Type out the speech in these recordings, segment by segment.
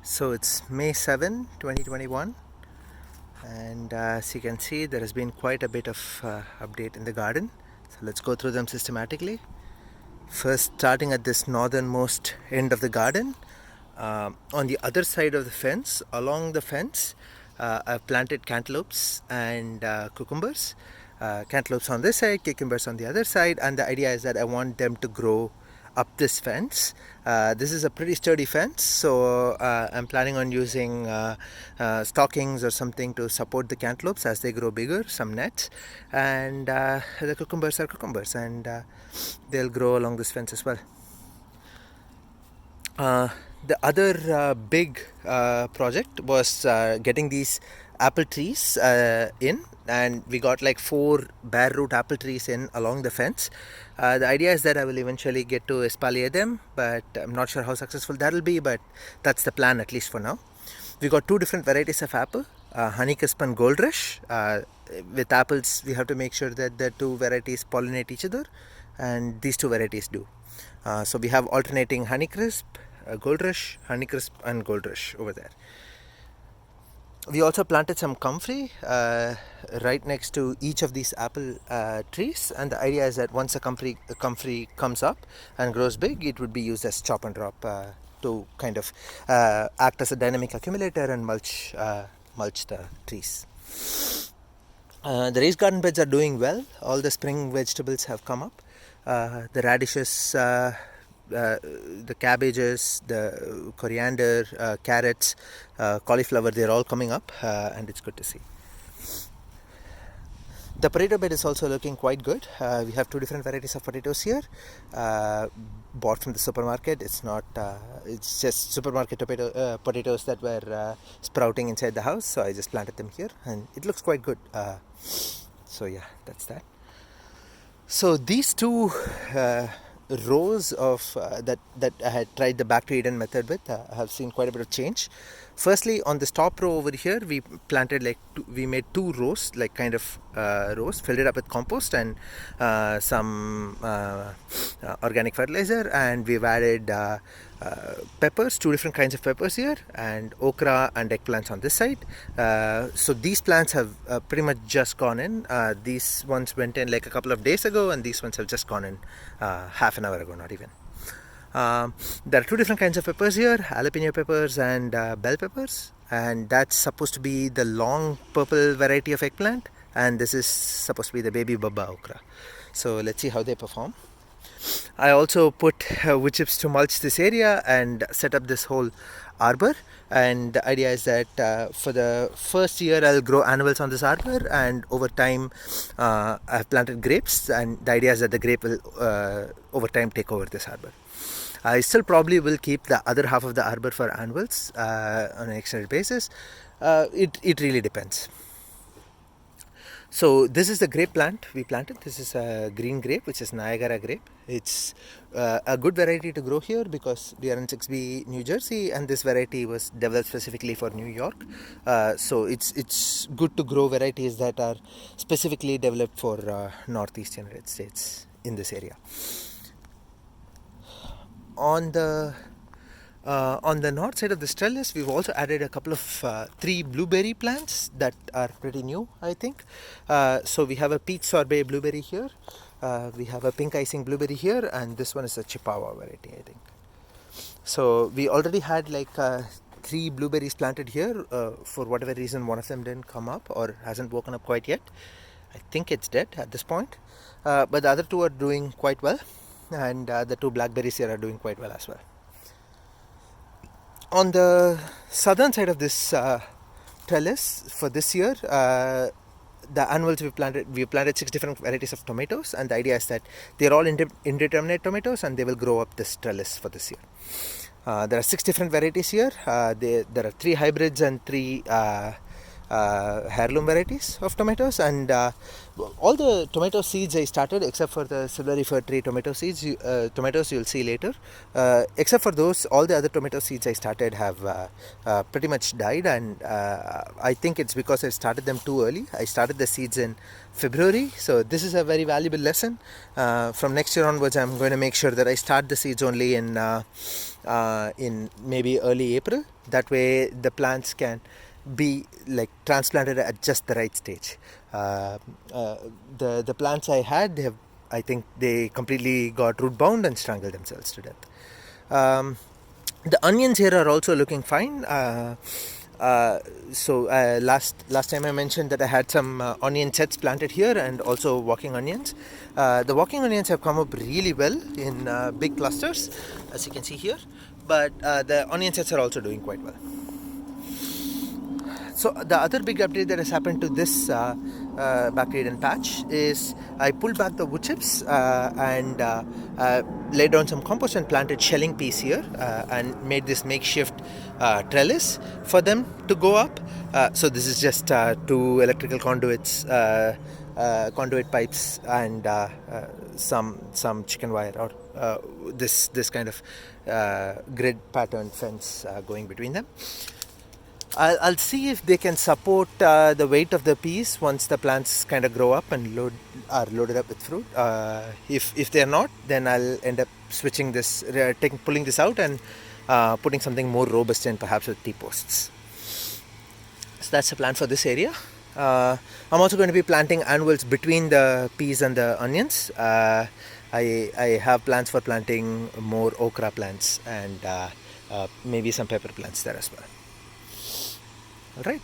So it's May 7, 2021, and as you can see, there has been quite a bit of update in the garden. So let's go through them systematically. First, starting at this northernmost end of the garden, on the other side of the fence, along the fence, I've planted cantaloupes and cucumbers. Cantaloupes on this side, cucumbers on the other side, and the idea is that I want them to grow up this fence. This is a pretty sturdy fence, so I'm planning on using stockings or something to support the cantaloupes as they grow bigger, some nets, and the cucumbers are cucumbers, and they'll grow along this fence as well. The other big project was getting these apple trees in, and we got like 4 bare root apple trees in along the fence. The idea is that I will eventually get to espalier them, but I'm not sure how successful that'll be, but that's the plan at least for now. We got 2 different varieties of apple, Honeycrisp and Gold Rush. With apples, we have to make sure that the 2 varieties pollinate each other, and these 2 varieties do. So we have alternating Honeycrisp, Gold Rush, Honeycrisp, and Gold Rush over there. We also planted some comfrey right next to each of these apple trees, and the idea is that once the comfrey comes up and grows big, it would be used as chop and drop to kind of act as a dynamic accumulator and mulch the trees. The raised garden beds are doing well. All the spring vegetables have come up. The radishes, the cabbages, the coriander, carrots, cauliflower, they're all coming up, and it's good to see. The potato bed is also looking quite good. We have 2 different varieties of potatoes here, bought from the supermarket. It's just supermarket potatoes that were sprouting inside the house, so I just planted them here, and it looks quite good. So yeah, that's that. So these 2 rows of that I had tried the back to Eden method with have seen quite a bit of change. Firstly, on this top row over here, we planted we made 2 rows, like kind of rows, filled it up with compost and some organic fertilizer, and we've added peppers, 2 different kinds of peppers here, and okra and eggplants on this side. So these plants have pretty much just gone in. These ones went in like a couple of days ago, and these ones have just gone in half an hour ago, not even. There are 2 different kinds of peppers here, jalapeno peppers and bell peppers, and that's supposed to be the long purple variety of eggplant, and this is supposed to be the baby baba okra. So let's see how they perform. I also put wood chips to mulch this area and set up this whole arbor, and the idea is that for the first year I'll grow annuals on this arbor, and over time I've planted grapes, and the idea is that the grape will over time take over this arbor. I still probably will keep the other half of the arbor for annuals on an extended basis. It really depends. So this is the grape plant we planted. This is a green grape, which is Niagara grape. It's a good variety to grow here because we are in 6B, New Jersey, and this variety was developed specifically for New York. So it's good to grow varieties that are specifically developed for Northeast United States in this area. On the north side of the trellis, we've also added a couple of 3 blueberry plants that are pretty new, I think. So we have a peach sorbet blueberry here, we have a pink icing blueberry here, and this one is a Chippewa variety, I think. So we already had like 3 blueberries planted here. For whatever reason, one of them didn't come up or hasn't woken up quite yet. I think it's dead at this point, but the other 2 are doing quite well, and the 2 blackberries here are doing quite well as well. On the southern side of this trellis for this year, the annuals we planted 6 different varieties of tomatoes, and the idea is that they're all indeterminate tomatoes, and they will grow up this trellis for this year. There are 6 different varieties here. There are 3 hybrids and 3 heirloom varieties of tomatoes, and all the tomato seeds I started, except for the Silvery Fir Tree tomato seeds, tomatoes you'll see later. Except for those, all the other tomato seeds I started have pretty much died, and I think it's because I started them too early. I started the seeds in February, so this is a very valuable lesson. From next year onwards, I'm going to make sure that I start the seeds only in in maybe early April. That way the plants can be like transplanted at just the right stage. The plants I had, I think they completely got root bound and strangled themselves to death. The onions here are also looking fine. Last time I mentioned that I had some onion sets planted here and also walking onions. The walking onions have come up really well in big clusters, as you can see here, but the onion sets are also doing quite well. So the other big update that has happened to this Bactridian patch is I pulled back the wood chips and laid down some compost and planted shelling peas here and made this makeshift trellis for them to go up. So this is just 2 electrical conduits, conduit pipes, and some chicken wire or this kind of grid pattern fence going between them. I'll see if they can support the weight of the peas once the plants kind of grow up and are loaded up with fruit. If they're not, then I'll end up switching this, pulling this out and putting something more robust in, perhaps with T-posts. So that's the plan for this area. I'm also going to be planting annuals between the peas and the onions. I have plans for planting more okra plants and maybe some pepper plants there as well. Alright,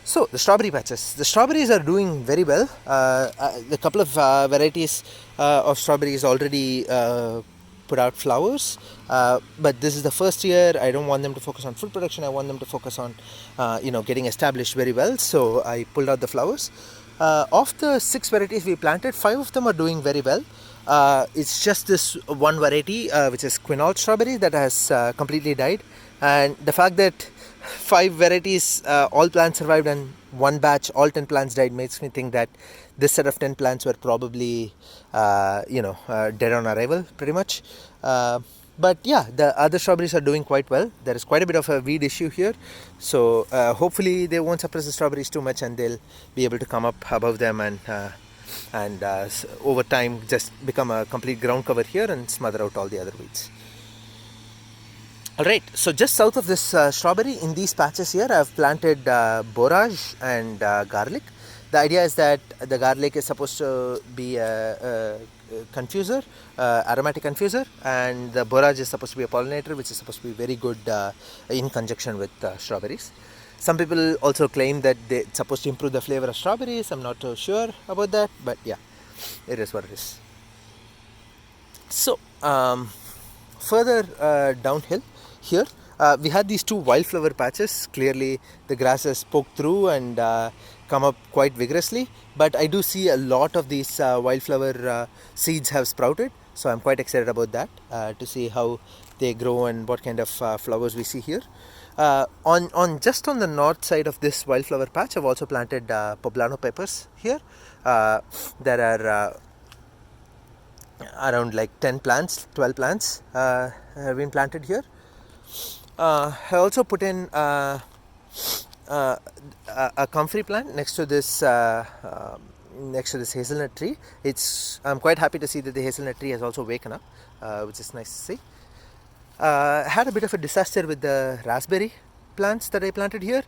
so the strawberry patches. The strawberries are doing very well. A couple of varieties of strawberries already put out flowers, but this is the first year. I don't want them to focus on fruit production. I want them to focus on getting established very well. So I pulled out the flowers. Of the 6 varieties we planted, 5 of them are doing very well. It's just this one variety which is quinault strawberry that has completely died, and the fact that 5 varieties, all plants survived and one batch, all 10 plants died, makes me think that this set of 10 plants were probably dead on arrival pretty much. But yeah, the other strawberries are doing quite well. There is quite a bit of a weed issue here, so hopefully they won't suppress the strawberries too much and they'll be able to come up above them and over time just become a complete ground cover here and smother out all the other weeds. Alright, so just south of this strawberry, in these patches here, I've planted borage and garlic. The idea is that the garlic is supposed to be a confuser, aromatic confuser, and the borage is supposed to be a pollinator, which is supposed to be very good in conjunction with strawberries. Some people also claim that it's supposed to improve the flavor of strawberries. I'm not so sure about that, but yeah, it is what it is. So, further downhill, here we had these 2 wildflower patches. Clearly the grass has poked through and come up quite vigorously, but I do see a lot of these wildflower seeds have sprouted, so I'm quite excited about that, to see how they grow and what kind of flowers we see here. Just on the north side of this wildflower patch, I've also planted poblano peppers here. There are around like 10 plants, 12 plants have been planted here. I also put in a comfrey plant next to this hazelnut tree. I'm quite happy to see that the hazelnut tree has also waken up, which is nice to see. Had a bit of a disaster with the raspberry plants that I planted here.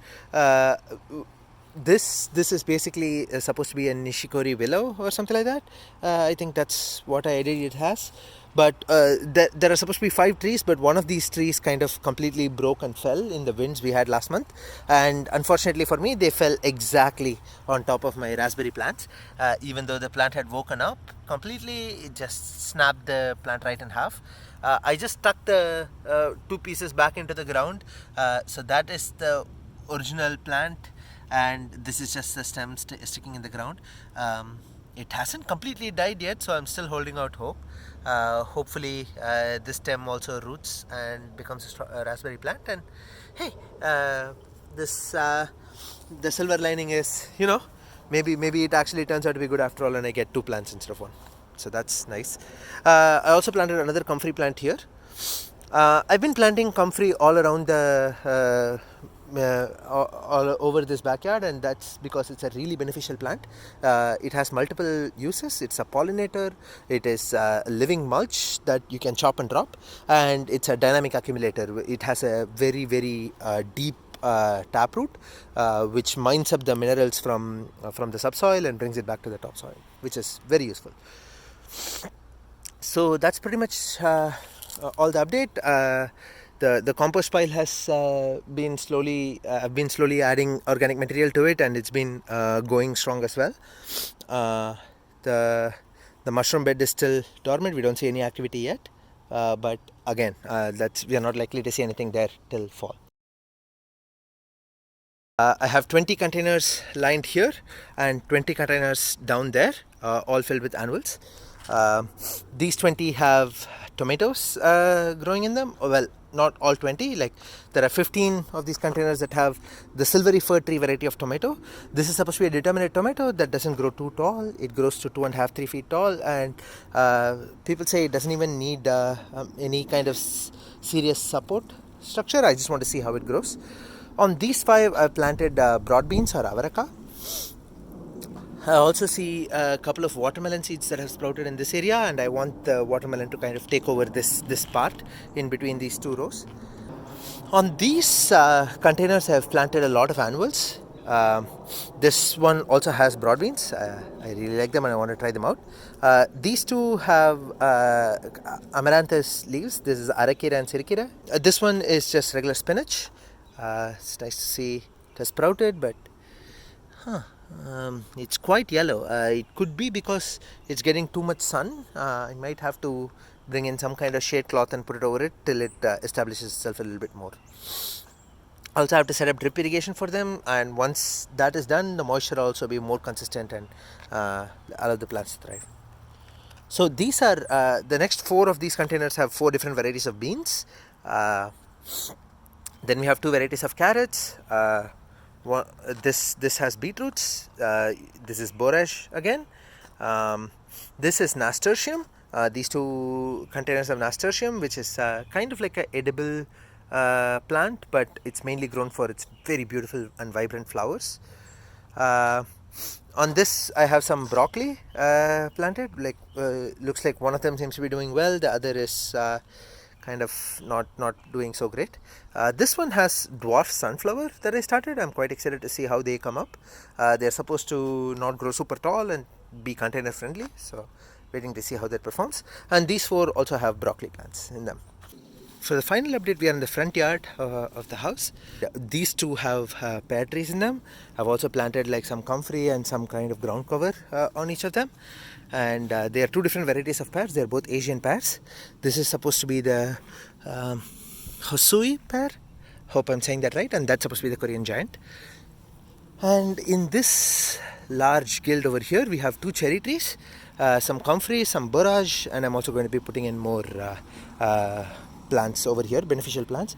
This is basically supposed to be a Nishikori willow or something like that. I think that's what I did it has. But there are supposed to be 5 trees, but one of these trees kind of completely broke and fell in the winds we had last month, and unfortunately for me they fell exactly on top of my raspberry plants. Even though the plant had woken up completely, it just snapped the plant right in half. I just stuck the 2 pieces back into the ground, so that is the original plant, and this is just the stem sticking in the ground. It hasn't completely died yet, so I'm still holding out hope. Hopefully this stem also roots and becomes a raspberry plant, and hey, the silver lining is, maybe it actually turns out to be good after all and I get 2 plants instead of 1, so that's nice. I also planted another comfrey plant here. I've been planting comfrey all around the all over this backyard, and that's because it's a really beneficial plant. It has multiple uses. It's a pollinator, it is a living mulch that you can chop and drop, and it's a dynamic accumulator. It has a very, very deep taproot, which mines up the minerals from the subsoil and brings it back to the topsoil, which is very useful. So that's pretty much all the update. The compost pile has been slowly I've been slowly adding organic material to it, and it's been going strong as well. The mushroom bed is still dormant. We don't see any activity yet, but again, we are not likely to see anything there till fall. I have 20 containers lined here and 20 containers down there, all filled with annuals. These 20 have tomatoes growing in them. Well, not all 20, like there are 15 of these containers that have the silvery fir tree variety of tomato. This is supposed to be a determinate tomato that doesn't grow too tall. It grows to 2.5-3 feet tall, and people say it doesn't even need any kind of serious support structure. I just want to see how it grows. On these 5, I planted broad beans or avaraka. I also see a couple of watermelon seeds that have sprouted in this area, and I want the watermelon to kind of take over this part in between these 2 rows. On these containers, I have planted a lot of annuals. This one also has broad beans. I really like them and I want to try them out. These 2 have amaranthus leaves. This is arakira and sirikira. This one is just regular spinach. It's nice to see it has sprouted, but it's quite yellow. It could be because it's getting too much sun. I might have to bring in some kind of shade cloth and put it over it till it establishes itself a little bit more. Also, I have to set up drip irrigation for them, and once that is done, the moisture will also be more consistent and allow the plants to thrive. So these are the next 4 of these containers have 4 different varieties of beans. Then we have 2 varieties of carrots. This has beetroots. This is borage again. This is nasturtium. These 2 containers have nasturtium, which is kind of like an edible plant, but it's mainly grown for its very beautiful and vibrant flowers. On this, I have some broccoli planted. Looks like one of them seems to be doing well. The other is kind of not doing so great. This one has dwarf sunflower that I started. I'm quite excited to see how they come up. They're supposed to not grow super tall and be container friendly, so waiting to see how that performs. And these 4 also have broccoli plants in them. For the final update, we are in the front yard of the house. These 2 have pear trees in them. I've also planted like some comfrey and some kind of ground cover on each of them. And they are 2 different varieties of pears. They are both Asian pears. This is supposed to be the Hosui pear. Hope I'm saying that right. And that's supposed to be the Korean giant. And in this large guild over here, we have 2 cherry trees, some comfrey, some borage, and I'm also going to be putting in more plants over here, beneficial plants.